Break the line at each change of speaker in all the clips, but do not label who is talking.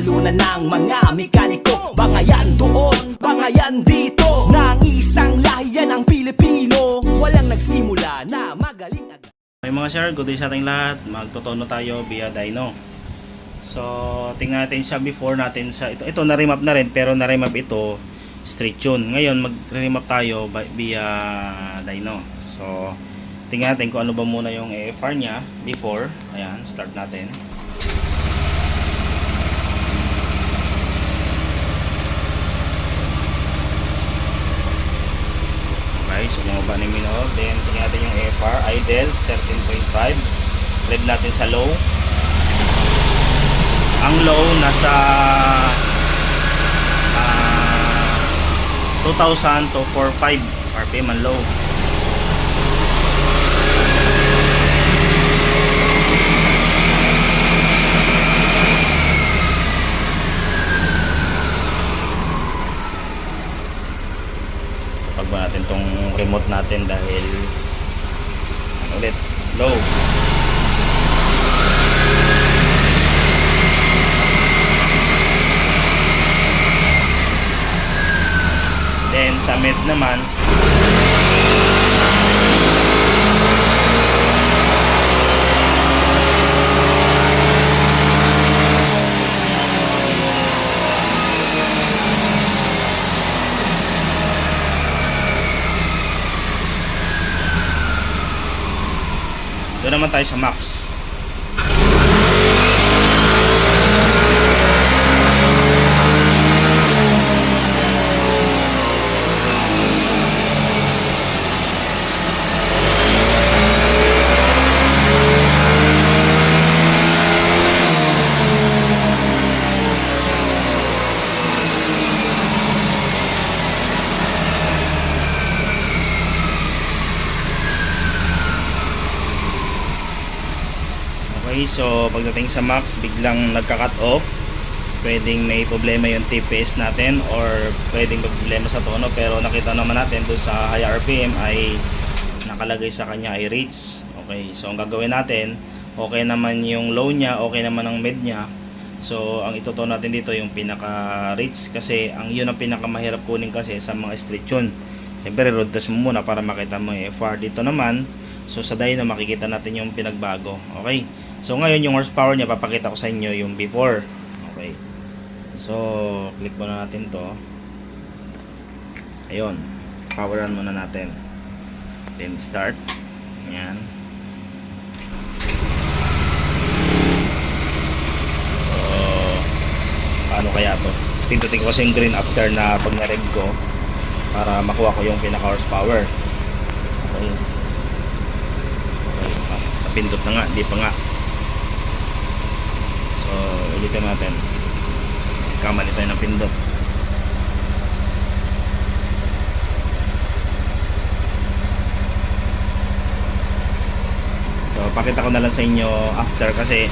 Sinalunan ng mga mekaniko. Bangayan doon, bangayan dito. Nang isang lahi yan ang Pilipino. Walang nagsimula na magaling agad.
Okay mga sir, good day sa ating lahat. Magtotono tayo via dyno. So tingnan natin siya before natin siya. Ito na-remap na rin, pero na-remap ito straight tune. Ngayon mag-remap tayo via dyno. So tingnan natin kung ano ba muna yung AFR nya before. Ayan, start natin. Okay, so bumaba na yung minor. Then tingnan natin yung AFR, idle 13.5. Rev natin sa low. Ang low nasa 2,000 to 4,500 RPM ang low. Pagba natin tong remote natin dahil ano ulit, low. Then sa mid naman doon naman tayo sa max. Okay, so pagdating sa max, biglang nagka-cut off. Pwedeng may problema yung TPS natin or pwedeng may problema sa tono, pero nakita naman natin doon sa high RPM ay nakalagay sa kanya ay rates. Okay, so ang gagawin natin, okay naman yung low nya, okay naman ang mid nya. So ang ituto natin dito yung pinaka rates, kasi ang yun ang pinaka mahirap kunin kasi sa mga straight tune. Siyempre road test mo muna para makita mo yung FR. Dito naman, so sa dyno makikita natin yung pinagbago. Okay, so ngayon yung horsepower niya papakita ko sa inyo yung before. Okay, so click muna natin to. Ayun, poweran muna natin, then start. Yan. So paano kaya to? Pindutin ko kasi yung green after na pag na-rev ko para makuha ko yung pinaka horsepower. Okay, napindot na nga, di pa nga. So ulitin natin, kamali tayo ng pindot. So pakita ko na lang sa inyo after, kasi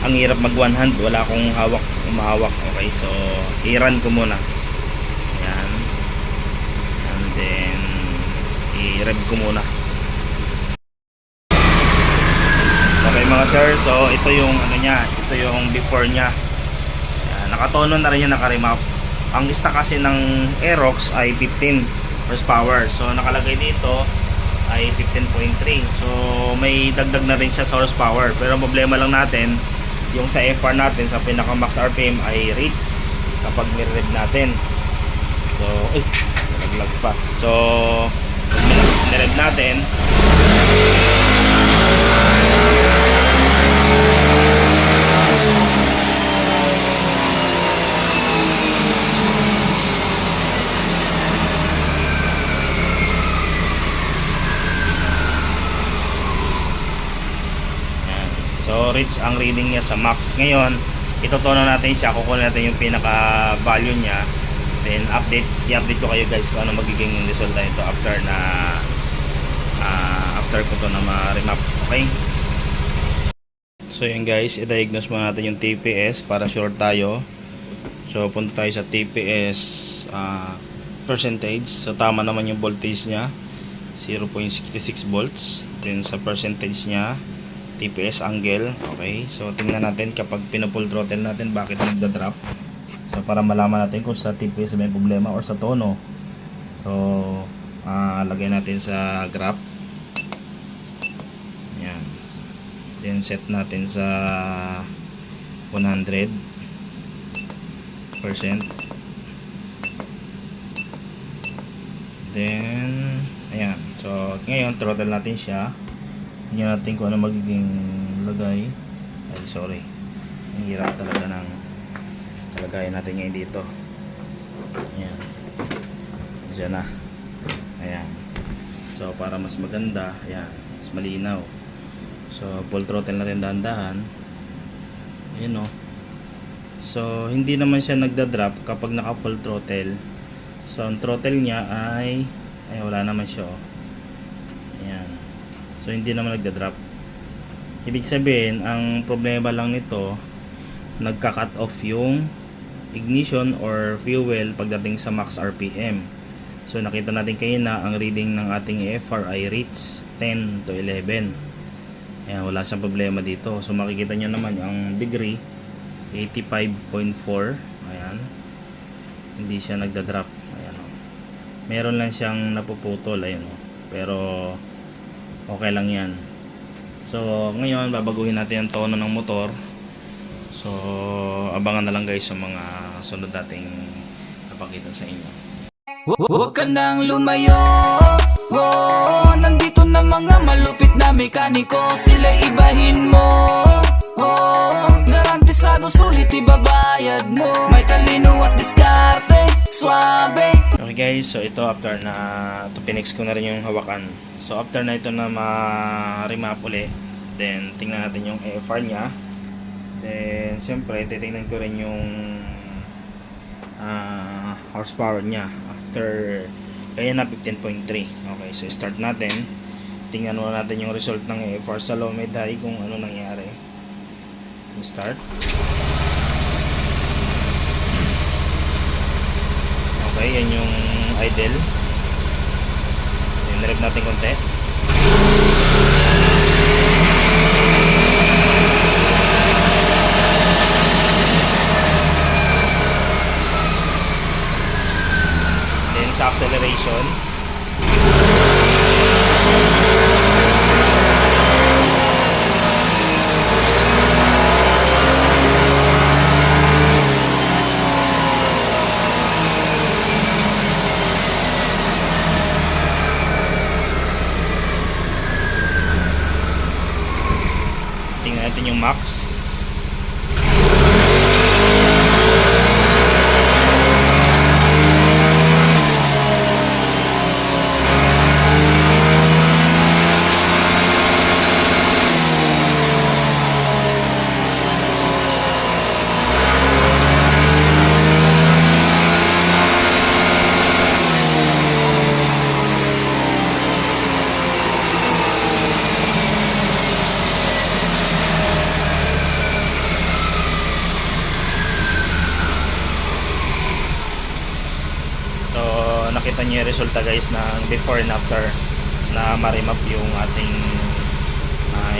ang hirap mag one hand, wala akong hawak, umahawak. Okay, so i-run ko muna. Yan, and then i-rev ko muna. Okay mga sir, so ito yung ano nya, ito yung before nya. Nakatono na rin yan, naka-remap. Ang lista kasi ng Aerox ay 15 horsepower. So nakalagay dito ay 15.3. So may dagdag na rin siya sa horsepower. Pero problema lang natin, yung sa FR natin sa pinaka max RPM ay rates kapag ni-rev natin. So nalaglag pa. So pag ni-rev natin, so reach ang reading niya sa max. Ngayon itutono natin siya, kukunin natin yung pinaka value niya, then i-update ko kayo guys kung ano magiging resulta nito after na after ko to na ma-remap. Okay, so yun guys, i-diagnose muna natin yung TPS para sure tayo. So punta tayo sa TPS percentage. So tama naman yung voltage nya, 0.66 volts. Then sa percentage nya TPS angle. Okay, so tingnan natin kapag pino-full throttle natin bakit nagda-drop. So para malaman natin kung sa TPS may problema or sa tono. So lagay natin sa graph. Yan. Then set natin sa 100%. Then ayan. So ngayon throttle natin siya. Tingnan natin kung ano magiging lagay. Ay sorry. Ang hirap talaga ng kalagayan natin ngayon dito. Ayan. Diyan na. Ayan. So para mas maganda, ayan, mas malinaw. So full throttle natin dahan-dahan. Ayan o. So hindi naman siya nagda-drop kapag naka full throttle. So ang throttle niya ay wala naman siya o. Ayan. So hindi naman nagda-drop. Ibig sabihin, ang problema lang nito, nagka-cut off yung ignition or fuel pagdating sa max RPM. So nakita natin kanina ang reading ng ating EFR ay reach 10 to 11. Ayan, wala siyang problema dito. So makikita nyo naman ang degree 85.4. Ayan. Hindi siya nagda-drop. Ayan o. Meron lang siyang napuputol. Ayan o. Pero okay lang yan. So ngayon babaguhin natin ang tono ng motor. So abangan na lang guys sa mga sunod nating napakita sa inyo.
Huwag ka nang lumayo, oh, nandito na mga malupit na mekaniko. Sila ibahin mo, oh, garantisado sulit ibabayad mo. May talino at diskarte, suabe.
Okay guys, so ito after na pinix ko na rin yung hawakan. So after na ito na ma-remap uli, then tingnan natin yung EFR nya. Then siyempre titingnan ko rin yung horsepower nya after kaya na 15.3. Okay, so start natin. Tingnan muna natin yung result ng EFR sa low mid high kung ano nangyari. Start. Okay, yan yung idle. Then rev natin konti. Sa acceleration, tingnan natin yung max. Nakita niyo yung resulta guys ng before and after na ma-remap yung ating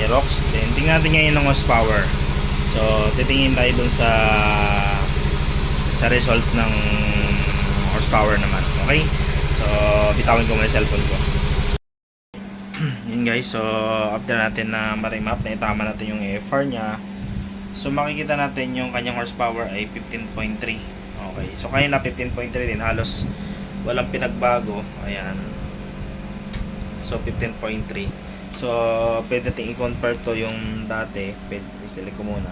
Aerox. Then tingnan natin ngayon ng horsepower. So titingin tayo dun sa result ng horsepower naman. Okay, so bitawin ko muna yung cellphone ko. Yun guys, so after natin na ma-remap, na itama natin yung EFR nya. So makikita natin yung kanyang horsepower ay 15.3. Okay, so kaya na 15.3 din, halos walang pinagbago. Ayan. So 15.3. So pwede natin i-compare to yung dati. Pwede i-select ko muna.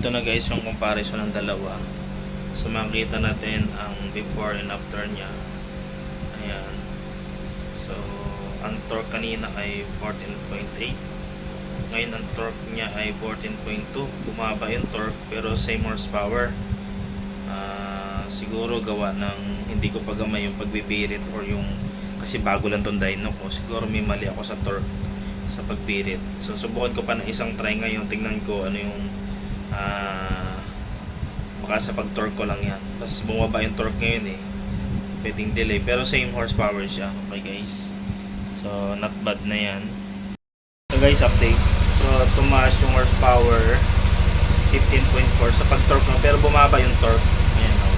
Ito na guys yung comparison ng dalawa. So makikita natin ang before and after nya. Ayan. So ang torque kanina ay 14.8. Ngayon ang torque nya ay 14.2. Bumaba yung torque pero same horsepower. Siguro gawa ng hindi ko pagamay yung pagbibirit or yung kasi bago lang tong dyno ko. Siguro may mali ako sa torque sa pagbirit. So subukan ko pa ng isang try ngayon. Tingnan ko ano yung baka sa pag-torque ko lang yan. Tapos bumaba yung torque ngayon pwedeng delay pero same horsepower siya. Okay guys, so not bad na yan. So guys, update. So So tumaas yung horsepower 15.4 sa pag-torque, no? Pero bumaba yung torque. Ayan, no?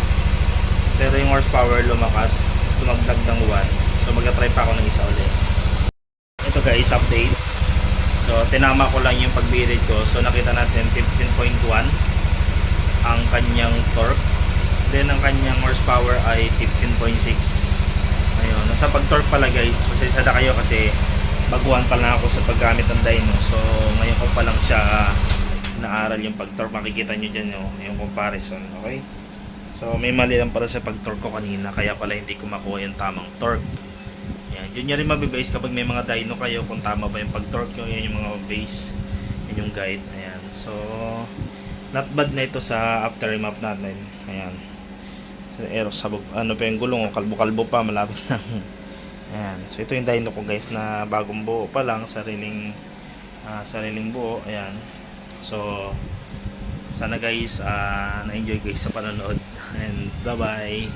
Pero yung horsepower lumakas, tumagdag ng 1. So magta-try pa ako ng isa ulit. Ito guys, update. So tinama ko lang yung pagbirid ko. So nakita natin 15.1 ang kanyang torque. Then ang kanyang horsepower ay 15.6. Ayun, nasa pag-torque pala guys. Pasensya na kayo kasi baguhan pa lang ako sa paggamit ng dyno. So ngayon ko pa lang siya naaral yung pag-torque. Makikita nyo dyan yung comparison. Okay? So may mali lang pala sa pag-torque ko kanina, kaya pala hindi ko makuha yung tamang torque. Yan, yun nyo rin mabibase kapag may mga dyno kayo kung tama ba yung pag-torque nyo. Yan yung mga base, yan yung guide. Ayan. So not bad na ito sa after remap natin. Ayan, sabog, ano pa yung gulong, kalbo-kalbo pa, malapit na. Ayan. So ito yung dyno ko guys na bagong buo pa lang, sariling buo. Ayan. So sana guys na-enjoy guys sa panonood, and bye bye.